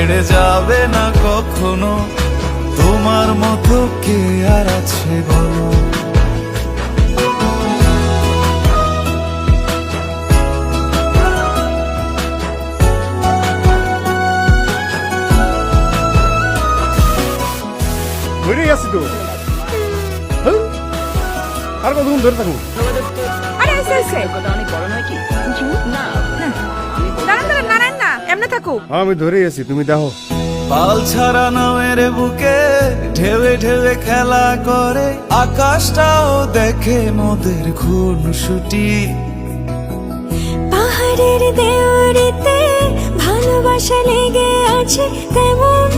ছেড়ে যাবে না কখনো, তোমার মতো কে আর আছে বলো। ধরে আছি তো, হ্যাঁ? আর কতক্ষণ ধরে থাকুন? আরে এসে এসে অনেক বড় নয় কি? না দাঁড়ান দাঁড়ান নারায়ণ না এমনি থাকো। আমি ধরে আছি, তুমি দেখো। পাল ছাড়া নামের বুকে ঢেউে ঢেউে খেলা করে, আকাশটাও দেখে মোদের খুনসুটি। পাহাড়ের দেওয়ারিতে ভালোবাসা লেগে আছে তেমন